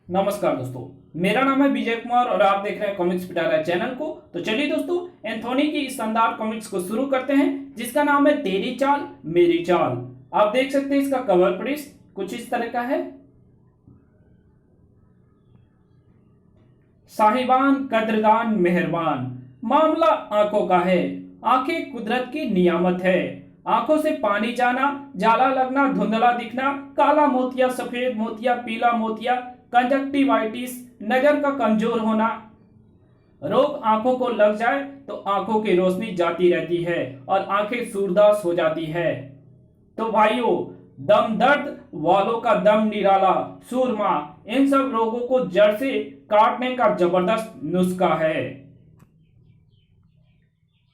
नमस्कार दोस्तों, मेरा नाम है विजय कुमार और आप देख रहे हैं कॉमिक्स पिटारा चैनल को। तो चलिए दोस्तों, एंथोनी की इस शानदार कॉमिक्स को शुरू करते हैं जिसका नाम है तेरी चाल मेरी चाल। आप देख सकते हैं इसका कवर पृष्ठ कुछ इस तरह का है। साहिबान कद्रदान मेहरबान, मामला आंखों का है। आंखें कुदरत की नियामत है। आंखों से पानी जाना, जाला लगना, धुंधला दिखना, काला मोतिया, सफेद मोतिया, पीला मोतिया, कंजक्टिवाइटिस, नजर का कमजोर होना। रोग आंखों को लग जाए तो आंखों की रोशनी जाती रहती है और आंखें सूरदास हो जाती है। तो भाइयों, दम दर्द वालों का दम निराला सूरमा इन सब रोगों को जड़ से काटने का जबरदस्त नुस्खा है।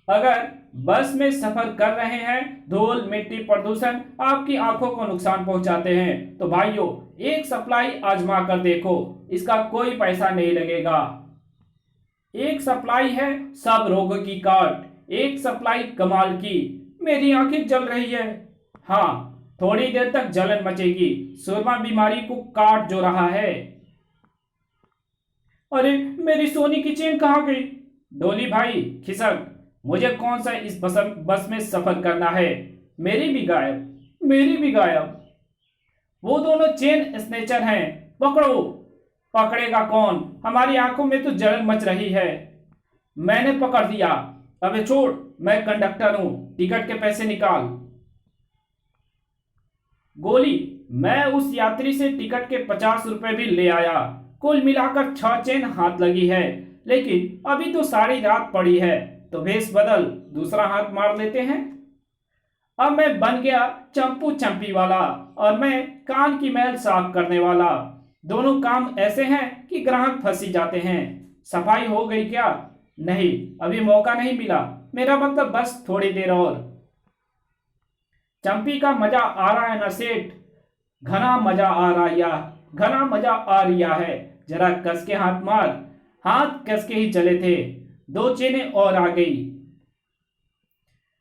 अगर बस में सफर कर रहे हैं, धूल मिट्टी प्रदूषण आपकी आंखों को नुकसान पहुंचाते हैं, तो भाइयों एक सप्लाई आजमा कर देखो, इसका कोई पैसा नहीं लगेगा। एक सप्लाई है सब रोगों की काट, एक सप्लाई कमाल की। मेरी आंखें जल रही है, हाँ थोड़ी देर तक जलन मचेगी। सुरमा बीमारी को काट जो रहा है। अरे मेरी सोने की चेन कहाँ गई? डोली भाई खिसक, मुझे कौन सा इस बस में सफर करना है। मेरी भी गायब, मेरी भी गायब। वो दोनों चेन स्नेचर हैं, पकड़ो। पकड़ेगा कौन? हमारी आंखों में तो जलन मच रही है। मैंने पकड़ दिया। अबे छोड़, मैं कंडक्टर हूं, टिकट के पैसे निकाल। गोली, मैं उस यात्री से टिकट के 50 रुपए भी ले आया। कुल मिलाकर 6 चेन हाथ लगी है, लेकिन अभी तो सारी रात पड़ी है, तो भेष बदल दूसरा हाथ मार लेते हैं। अब मैं बन गया चंपू चंपी वाला और मैं कान की मैल साफ करने वाला। दोनों काम ऐसे हैं कि ग्राहक फंसी जाते हैं। सफाई हो गई क्या? नहीं, अभी मौका नहीं मिला। मेरा मतलब बस थोड़ी देर और। चंपी का मजा आ रहा है ना सेठ? घना मजा आ रहा या घना मजा आ रिया है। जरा कस के हाथ मार। हाथ कस के ही चले थे, 2 चेनें और आ गई।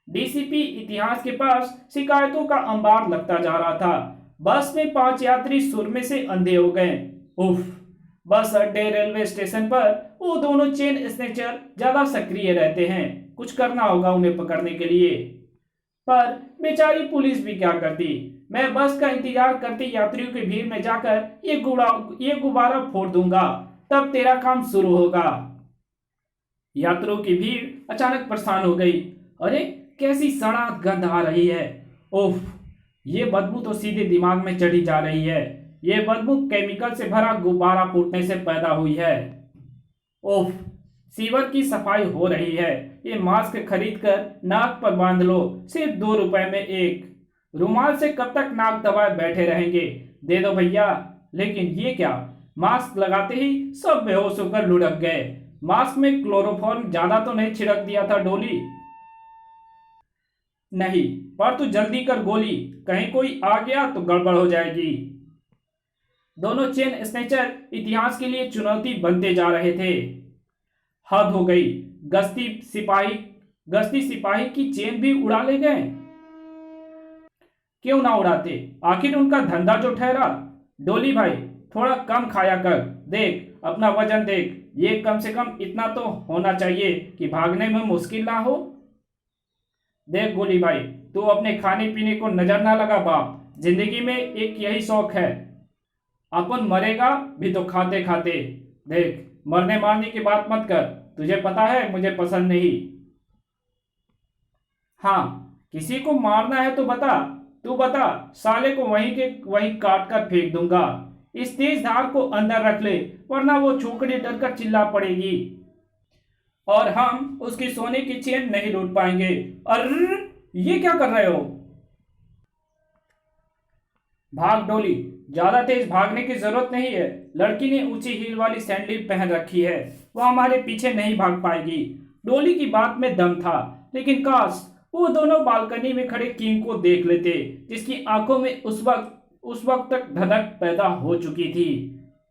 डीसीपी इतिहास के पास शिकायतों का अंबार लगता जा रहा था। बस में 5 यात्री सुरमे से अंधे हो गए। उफ। बस अड्डे रेलवे स्टेशन पर वो दोनों चेन स्नेचर ज्यादा सक्रिय रहते हैं। कुछ करना होगा उन्हें पकड़ने के लिए। पर बेचारी पुलिस भी क्या करती। मैं बस का इंतजार करती यात्रियों की भीड़ में जाकर ये गुब्बारा फोड़ दूंगा, तब तेरा काम शुरू होगा। यात्रियों की भीड़ अचानक परेशान हो गई। अरे कैसी सड़ात गंध आ रही है। उफ, ये बदबू तो सीधे दिमाग में चढ़ी जा रही है। ये बदबू केमिकल से भरा गुब्बारा फूटने से पैदा हुई है। उफ, सीवर की सफाई हो रही है। ये मास्क खरीद कर नाक पर बांध लो, सिर्फ 2 रुपए में एक। रुमाल से कब तक नाक दबाए बैठे रहेंगे? दे दो भैया। लेकिन ये क्या, मास्क लगाते ही सब बेहोश होकर लुढ़क गए। मास्क में क्लोरोफॉर्म ज्यादा तो नहीं छिड़क दिया था डोली? नहीं, पर तू जल्दी कर गोली, कहीं कोई आ गया तो गड़बड़ हो जाएगी। दोनों चेन स्नेचर इतिहास के लिए चुनौती बनते जा रहे थे। हद हो गई। गश्ती गश्ती सिपाही की चेन भी उड़ा ले गए। क्यों ना उड़ाते, आखिर उनका धंधा जो ठहरा। डोली भाई थोड़ा कम खाया कर, देख अपना वजन देख। ये कम से कम इतना तो होना चाहिए कि भागने में मुश्किल ना हो। देख गोली भाई, तू अपने खाने पीने को नजर ना लगा बाप। जिंदगी में एक यही शौक है, अपन मरेगा भी तो खाते खाते। देख, मरने मारने की बात मत कर, तुझे पता है मुझे पसंद नहीं। हाँ, किसी को मारना है तो बता, तू बता, साले को वहीं के वहीं काट कर फेंक दूंगा। इस तेज धार को अंदर रख ले, वरना वो छोकरी डर कर चिल्ला पड़ेगी और हम उसकी सोने की चेन नहीं लूट पाएंगे। अरे ये क्या कर रहे हो? भाग डोली, ज्यादा तेज भागने की जरूरत नहीं है। लड़की ने ऊंची हील वाली सैंडल पहन रखी है, वो हमारे पीछे नहीं भाग पाएगी। डोली की बात में दम था, लेकिन काश वो दोनों बालकनी में खड़े किंग को देख लेते, जिसकी आंखों में उस वक्त तक धधक पैदा हो चुकी थी।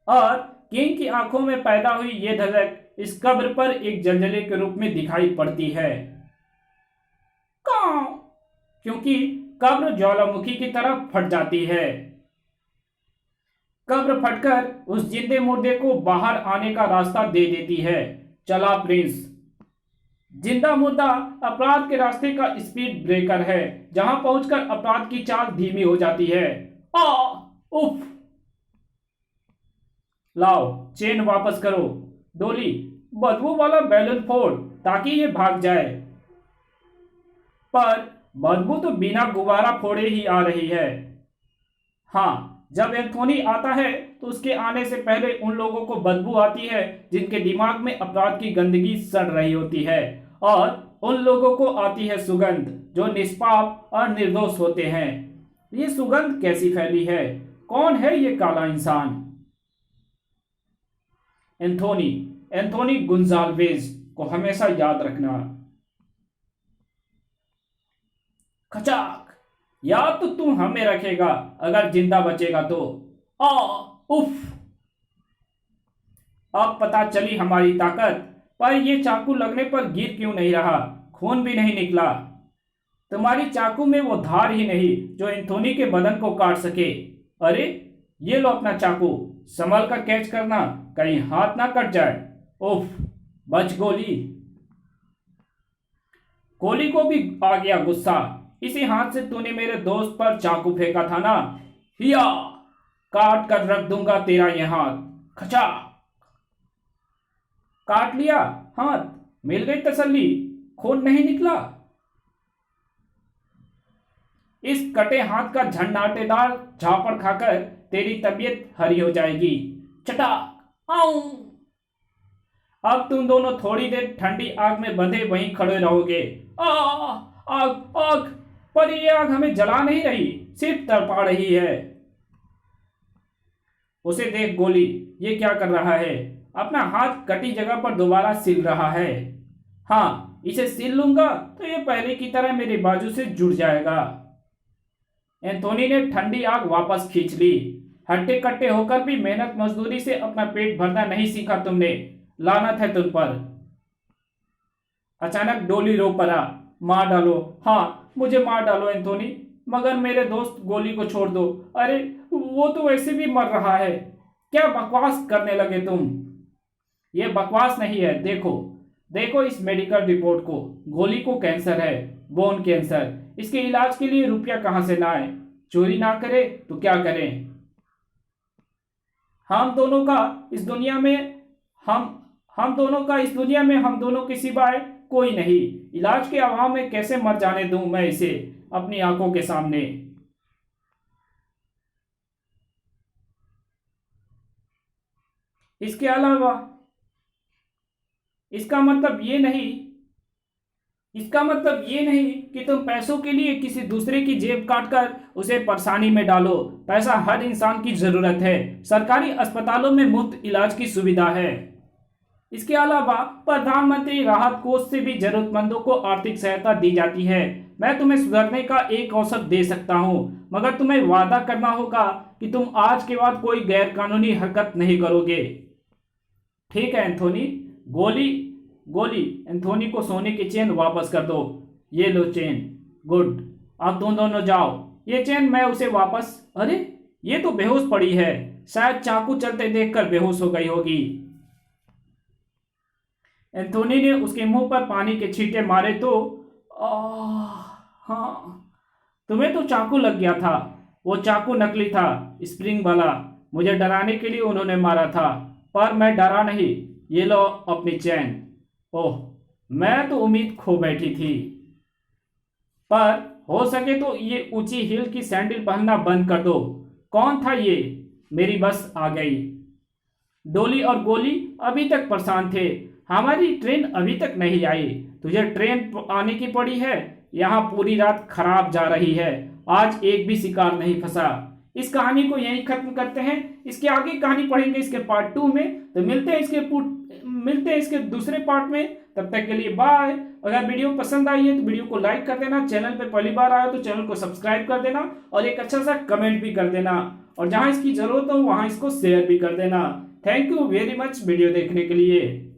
और किंग की आंखों में पैदा हुई ये धधक इस कब्र पर एक जलजले के रूप में दिखाई पड़ती है। क्योंकि कब्र ज्वालामुखी की तरह फट जाती है। कब्र फटकर उस जिंदे मुर्दे को बाहर आने का रास्ता दे देती है। चला प्रिंस। जिंदा मुर्दा अपराध के रास्ते का स्पीड ब्रेकर है, जहां पहुंचकर अपराध की चाल धीमी हो जाती है। आ उफ। लाओ चेन वापस करो। डोली, बदबू वाला बैलून फोड़ ताकि ये भाग जाए। पर बदबू तो बिना गुब्बारा फोड़े ही आ रही है। हाँ, जब एंथोनी आता है तो उसके आने से पहले उन लोगों को बदबू आती है जिनके दिमाग में अपराध की गंदगी सड़ रही होती है, और उन लोगों को आती है सुगंध जो निष्पाप और निर्दोष होते हैं। ये सुगंध कैसी फैली है? कौन है ये काला इंसान? एंथोनी, एंथोनी गुंजाल्वेज को हमेशा याद रखना। खचाक। याद तो तू हमें रखेगा अगर जिंदा बचेगा तो। आ उफ। अब पता चली हमारी ताकत, पर यह चाकू लगने पर गिर क्यों नहीं रहा? खून भी नहीं निकला। तुम्हारी चाकू में वो धार ही नहीं जो एंथोनी के बदन को काट सके। अरे ये लो अपना चाकू, संभल कर कैच करना, कहीं हाथ ना कट जाए। उफ। बच गोली। गोली को भी आ गया गुस्सा। इसी हाथ से तूने मेरे दोस्त पर चाकू फेंका था ना? हिया, काट कर रख दूंगा तेरा ये हाथ। खचा। काट लिया हाथ, मिल गई तसल्ली, खून नहीं निकला। इस कटे हाथ का झन्नाटेदार झापड़ खाकर तेरी तबीयत हरी हो जाएगी। चटा। आऊ। अब तुम दोनों थोड़ी देर ठंडी आग में बंधे वहीं खड़े रहोगे। आग आग, पर ये आग हमें जला नहीं रही, सिर्फ तड़पा रही है। उसे देख गोली, ये क्या कर रहा है? अपना हाथ कटी जगह पर दोबारा सिल रहा है। हाँ, इसे सिल लूंगा तो ये पहले की तरह मेरे बाजू से जुड़ जाएगा। एंथोनी ने ठंडी आग वापस खींच ली। हट्टे कट्टे होकर भी मेहनत मजदूरी से अपना पेट भरना नहीं सीखा तुमने। लानत है तुम पर। अचानक डोली रो पड़ा। मार डालो, हाँ मुझे मार डालो एंथोनी, मगर मेरे दोस्त गोली को छोड़ दो। अरे वो तो वैसे भी मर रहा है। क्या बकवास करने लगे तुम? ये बकवास नहीं है, देखो देखो इस मेडिकल रिपोर्ट को। गोली को कैंसर है, बोन कैंसर। इसके इलाज के लिए रुपया कहां से ना आए? चोरी ना करे तो क्या करें? हम दोनों का इस दुनिया में हम दोनों के सिवाय कोई नहीं। इलाज के अभाव में कैसे मर जाने दूं मैं इसे अपनी आंखों के सामने? इसके अलावा इसका मतलब ये नहीं कि तुम पैसों के लिए किसी दूसरे की जेब काटकर उसे परेशानी में डालो। पैसा हर इंसान की जरूरत है। सरकारी अस्पतालों में मुफ्त इलाज की सुविधा है। इसके अलावा प्रधानमंत्री राहत कोष से भी जरूरतमंदों को आर्थिक सहायता दी जाती है। मैं तुम्हें सुधरने का एक अवसर दे सकता हूं, मगर तुम्हें वादा करना होगा कि तुम आज के बाद कोई गैर कानूनी हरकत नहीं करोगे। ठीक है एंथोनी। गोली एंथोनी को सोने की चेन वापस कर दो। ये लो चेन। गुड। अब तुम दोनों जाओ। ये चेन मैं उसे वापस। अरे ये तो बेहोश पड़ी है, शायद चाकू चलते देखकर बेहोश हो गई होगी। एंथोनी ने उसके मुंह पर पानी के छींटे मारे तो हाँ, तुम्हें तो चाकू लग गया था। वो चाकू नकली था, स्प्रिंग वाला। मुझे डराने के लिए उन्होंने मारा था, पर मैं डरा नहीं। ये लो अपनी चैन। ओह, मैं तो उम्मीद खो बैठी थी। पर हो सके तो ये ऊंची हील की सैंडल पहनना बंद कर दो। कौन था ये? मेरी बस आ गई। डोली और गोली अभी तक परेशान थे। हमारी ट्रेन अभी तक नहीं आई। तुझे ट्रेन आने की पड़ी है। यहाँ पूरी रात खराब जा रही है। आज एक भी शिकार नहीं फंसा। इस कहानी को यहीं खत्म करते हैं। इसके आगे कहानी पढ़ेंगे इसके पार्ट 2 में। तो मिलते हैं इसके दूसरे पार्ट में। तब तक के लिए बाय। अगर वीडियो पसंद आई है तो वीडियो को लाइक कर देना। चैनल पे पहली बार आया तो चैनल को सब्सक्राइब कर देना और एक अच्छा सा कमेंट भी कर देना, और जहां इसकी जरूरत हो वहां इसको शेयर भी कर देना। Thank you very much video देखने के लिए।